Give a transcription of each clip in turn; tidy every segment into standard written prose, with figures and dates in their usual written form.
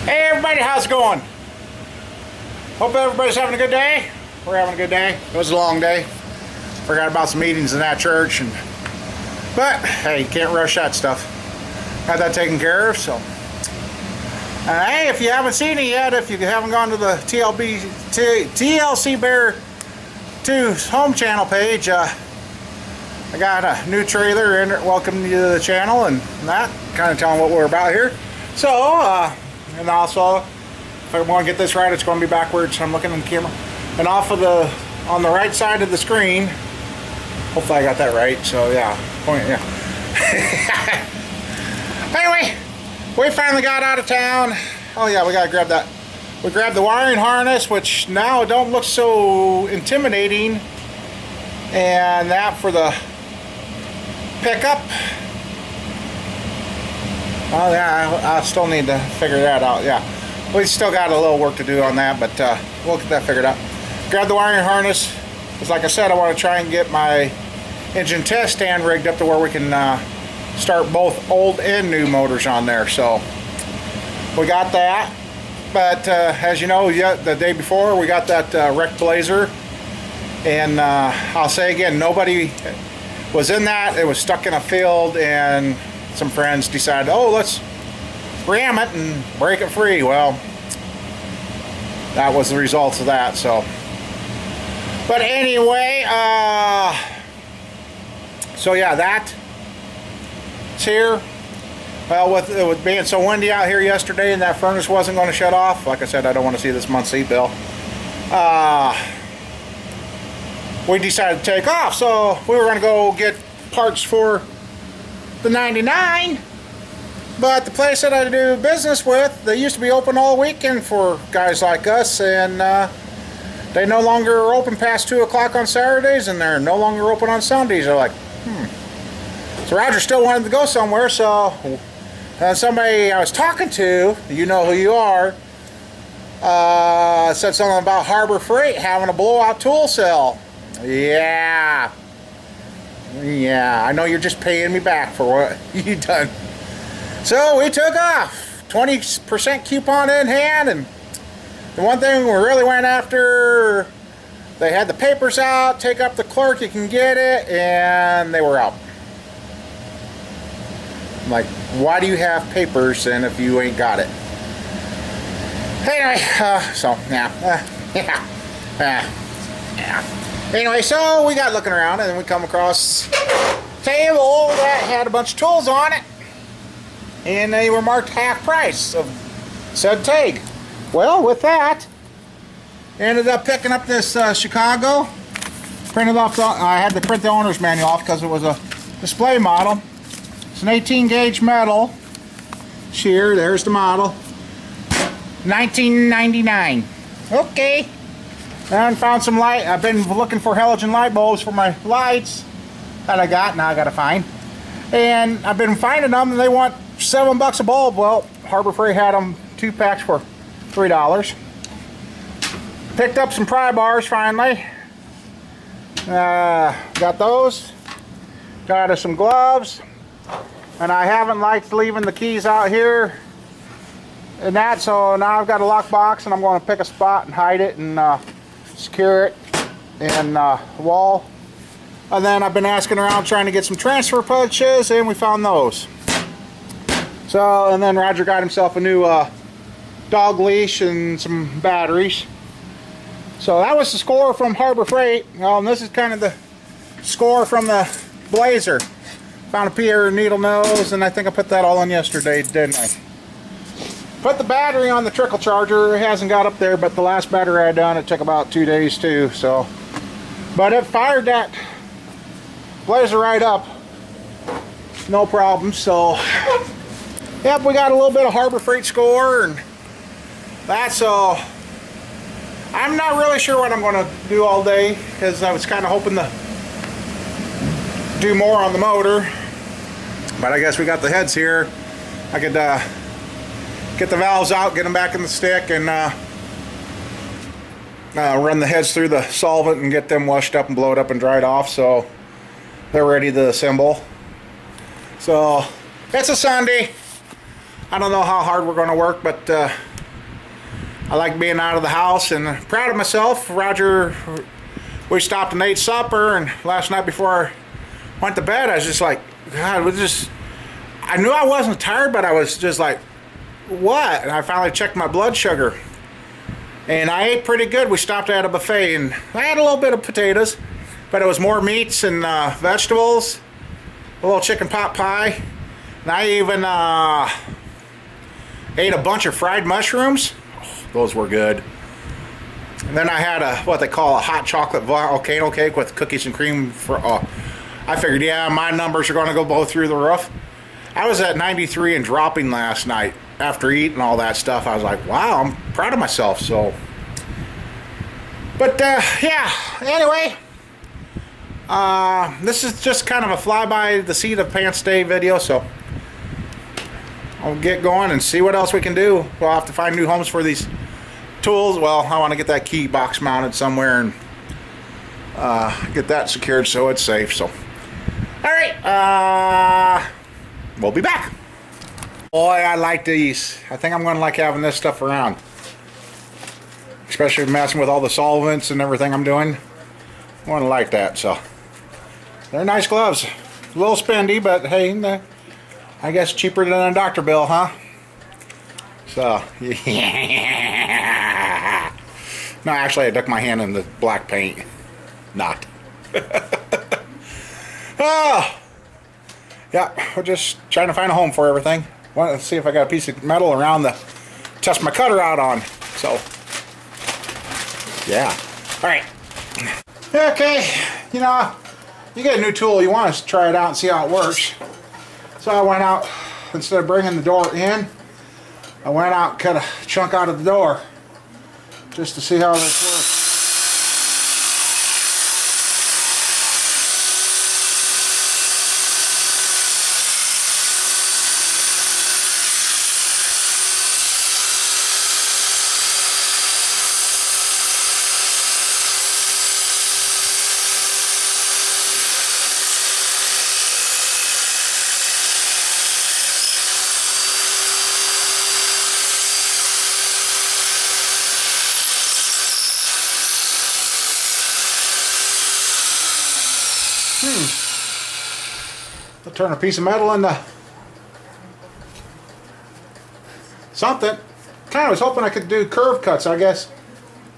Hey everybody, how's it going? Hope everybody's having a good day. We're having a good day. It was a long day. Forgot about some meetings in that church, but hey, you can't rush that stuff. Got that taken care of, so. Hey, if you haven't seen it yet, if you haven't gone to the TLC Bear 2's home channel page, I got a new trailer in it. Welcome to the channel and that, kind of telling what we're about here. So, and also, if I want to get this right, it's going to be backwards. I'm looking in the camera. And on the right side of the screen, hopefully I got that right. So yeah, point, yeah. Anyway, we finally got out of town. Oh yeah, we gotta grab that. We grabbed the wiring harness, which now don't look so intimidating. And that for the pickup. Oh yeah, I still need to figure that out. Yeah, we still got a little work to do on that, but we'll get that figured out. Grab the wiring harness, because like I said, I want to try and get my engine test stand rigged up to where we can start both old and new motors on there. So we got that, but as you know, the day before we got that wrecked Blazer, and I'll say again, nobody was in that. It was stuck in a field, and some friends decided, oh, let's ram it and break it free. Well, that was the results of that. So, but anyway, so yeah, that's here. Well, with it being so windy out here yesterday and that furnace wasn't going to shut off, like I said, I don't want to see this month's heat bill. We decided to take off, so we were going to go get parts for the 99, but the place that I do business with, they used to be open all weekend for guys like us, and they no longer are open past 2 o'clock on Saturdays, and they're no longer open on Sundays. They're like, So Roger still wanted to go somewhere, so somebody I was talking to, you know who you are, said something about Harbor Freight having a blowout tool sale. Yeah, I know you're just paying me back for what you done. So we took off, 20% coupon in hand, and the one thing we really went after, they had the papers out, take up the clerk, you can get it, and they were out. I'm like, why do you have papers and if you ain't got it? Anyway, so yeah. Anyway, so we got looking around and then we come across a table that had a bunch of tools on it, and they were marked half price of said tag. Well, with that, ended up picking up this Chicago. Printed off. I had to print the owner's manual off because it was a display model. It's an 18 gauge metal shear. There's the model. 1999. Okay. And found some light. I've been looking for halogen light bulbs for my lights that I got. Now I gotta find. And I've been finding them, and they want $7 a bulb. Well, Harbor Freight had them 2 packs for $3. Picked up some pry bars finally. Got those. Got us some gloves. And I haven't liked leaving the keys out here and that, so now I've got a lock box, and I'm going to pick a spot and hide it and secure it in the wall. And then I've been asking around trying to get some transfer punches, and we found those. So, and then Roger got himself a new dog leash and some batteries. So that was the score from Harbor Freight. Well, and this is kind of the score from the Blazer. Found a pair of needle nose, and I think I put that all in yesterday, didn't I? Put the battery on the trickle charger. It hasn't got up there, but the last battery I done, it took about 2 days too. So, but it fired that Blazer right up, no problem. So, yep, we got a little bit of Harbor Freight score, and that's so. I'm not really sure what I'm going to do all day, because I was kind of hoping to do more on the motor, but I guess we got the heads here. I could get the valves out, get them back in the stick, and run the heads through the solvent and get them washed up and blowed up and dried off so they're ready to assemble. So it's a Sunday. I don't know how hard we're going to work, but I like being out of the house and proud of myself. Roger, we stopped and ate supper, and last night before I went to bed, I was just like, God, I knew I wasn't tired, but I was just like, what? And I finally checked my blood sugar. And I ate pretty good. We stopped at a buffet, and I had a little bit of potatoes, but it was more meats and vegetables, a little chicken pot pie, and I even ate a bunch of fried mushrooms. Oh, those were good. And then I had what they call a hot chocolate volcano cake with cookies and cream. I figured, yeah, my numbers are going to go through the roof. I was at 93 and dropping last night after eating all that stuff. I was like, wow, I'm proud of myself. So, but yeah, anyway, this is just kind of a fly by the seat of pants day video. So I'll get going and see what else we can do. We'll have to find new homes for these tools. Well, I want to get that key box mounted somewhere and get that secured so it's safe. So, all right, we'll be back. Boy, I like these. I think I'm going to like having this stuff around, especially messing with all the solvents and everything I'm doing. I'm going to like that. So they're nice gloves. A little spendy, but hey, I guess cheaper than a doctor bill, huh? So yeah. No, actually, I ducked my hand in the black paint. Not. Oh, yeah. We're just trying to find a home for everything. Want to see if I got a piece of metal around to test my cutter out on. So, yeah. All right. Okay. You know, you get a new tool, you want to try it out and see how it works. So I went out, instead of bringing the door in, I went out and cut a chunk out of the door just to see how this works. I'll turn a piece of metal into something. Kind of was hoping I could do curve cuts, I guess.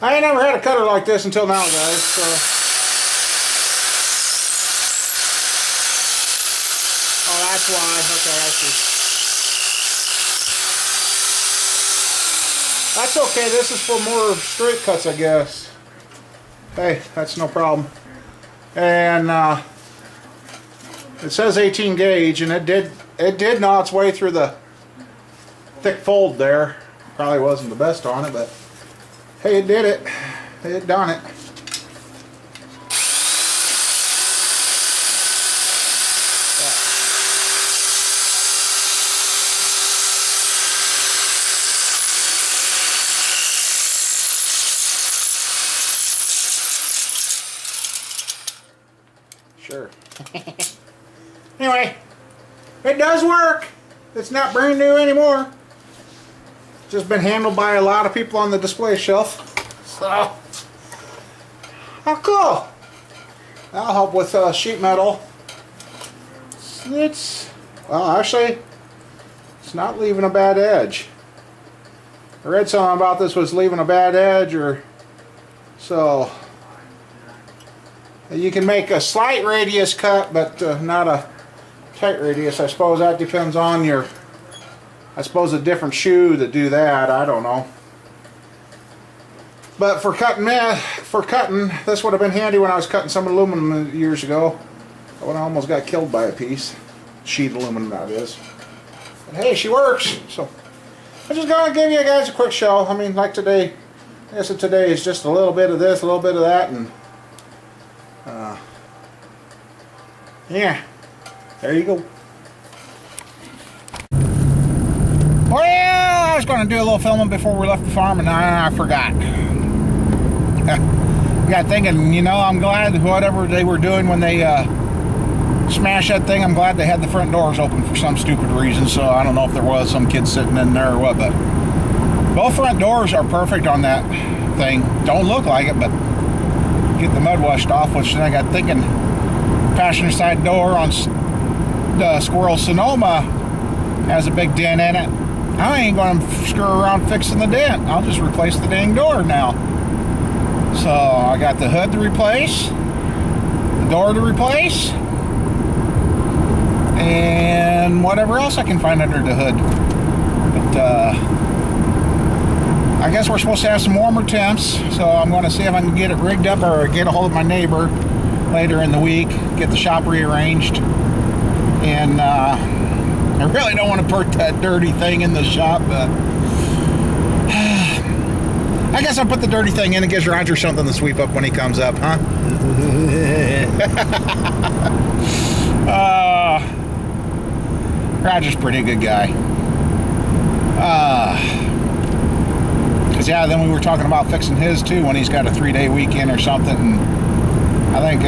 I ain't never had a cutter like this until now, guys. So. Oh, that's why. Okay, I see. That's okay. This is for more straight cuts, I guess. Hey, that's no problem. And it says 18 gauge, and it did gnaw its way through the thick fold there. Probably wasn't the best on it, but hey, it did it. It done it. Sure. Anyway, it does work. It's not brand new anymore. It's just been handled by a lot of people on the display shelf. So, how cool. That'll help with sheet metal. Well, actually, it's not leaving a bad edge. I read something about this was leaving a bad edge, or so. You can make a slight radius cut, but not a tight radius. I suppose that depends on your, I suppose, a different shoe that do that. I don't know. But for cutting, this would have been handy when I was cutting some aluminum years ago. When I almost got killed by a piece. Sheet aluminum, that is. But hey, she works. So I'm just going to give you guys a quick show. I mean, like today, I guess today is just a little bit of this, a little bit of that, and yeah, there you go. Well, I was going to do a little filming before we left the farm, and I forgot. Got thinking, you know, I'm glad whatever they were doing when they smashed that thing, I'm glad they had the front doors open for some stupid reason. So I don't know if there was some kid sitting in there or what, but Both front doors are perfect on that thing. Don't look like it, but get the mud washed off, which then I got thinking passenger side door on the Squirrel Sonoma has a big dent in it. I ain't going to screw around fixing the dent. I'll just replace the dang door now. So I got the hood to replace, the door to replace, and whatever else I can find under the hood. But I guess we're supposed to have some warmer temps, so I'm going to see if I can get it rigged up or get a hold of my neighbor later in the week, get the shop rearranged. And I really don't want to put that dirty thing in the shop, but I guess I'll put the dirty thing in. It gives Roger something to sweep up when he comes up, huh? Roger's a pretty good guy. Because yeah, then we were talking about fixing his too when he's got a 3-day weekend or something. And I think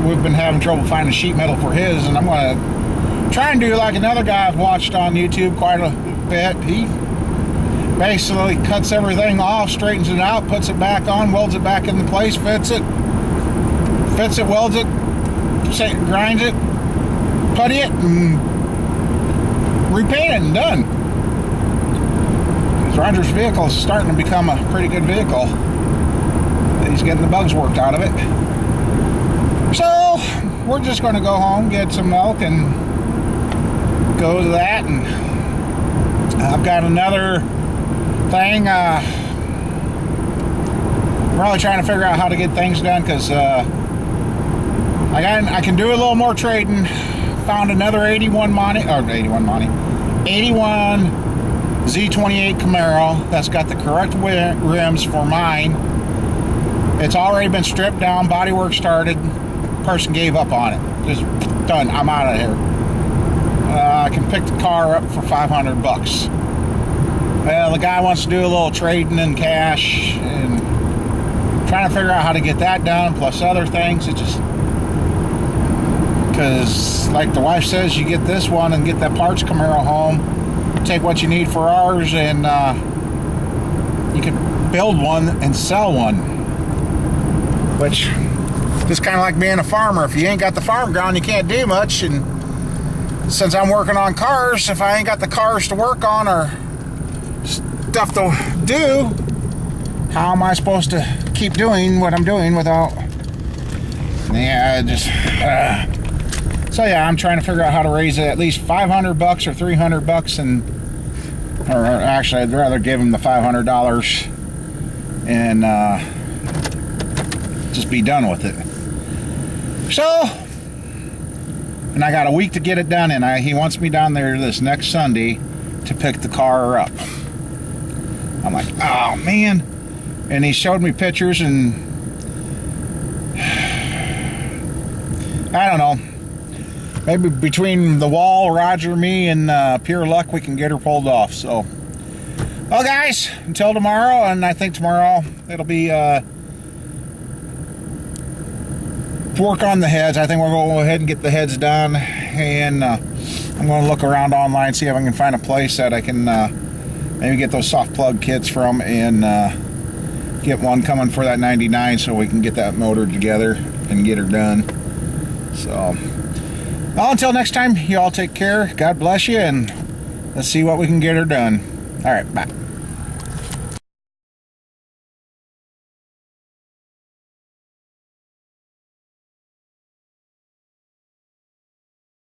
we've been having trouble finding sheet metal for his, and I'm going to try and do like another guy I've watched on YouTube quite a bit. He basically cuts everything off, straightens it out, puts it back on, welds it back into place, fits it, welds it, grinds it, putty it, and repaint it, and done. Roger's vehicle is starting to become a pretty good vehicle. He's getting the bugs worked out of it. So we're just going to go home, get some milk, and go to that. And I've got another thing. Really trying to figure out how to get things done, because I can do a little more trading. Found another 81 Z28 Camaro that's got the correct rims for mine. It's already been stripped down, bodywork started, person gave up on it. Just done, I'm out of here. I can pick the car up for $500 bucks. Well, the guy wants to do a little trading in cash, and trying to figure out how to get that done, plus other things. It just, because like the wife says, you get this one and get that parts Camaro home, take what you need for ours, and you can build one and sell one, which just kind of like being a farmer. If you ain't got the farm ground, you can't do much. And since I'm working on cars, if I ain't got the cars to work on or stuff to do, how am I supposed to keep doing what I'm doing without, so yeah, I'm trying to figure out how to raise it at least $500 bucks or $300 bucks, and or actually I'd rather give him the $500 and just be done with it. So, and I got a week to get it done, and he wants me down there this next Sunday to pick the car up. I'm like, oh man. And he showed me pictures, and I don't know, maybe between the wall, Roger, me, and pure luck, we can get her pulled off. So, well guys, until tomorrow, and I think tomorrow it'll be work on the heads. I think we're going to go ahead and get the heads done, and I'm going to look around online, see if I can find a place that I can maybe get those soft plug kits from, and get one coming for that 99 so we can get that motor together and get her done. So, well, until next time, you all take care. God bless you, and let's see what we can get her done. All right, bye.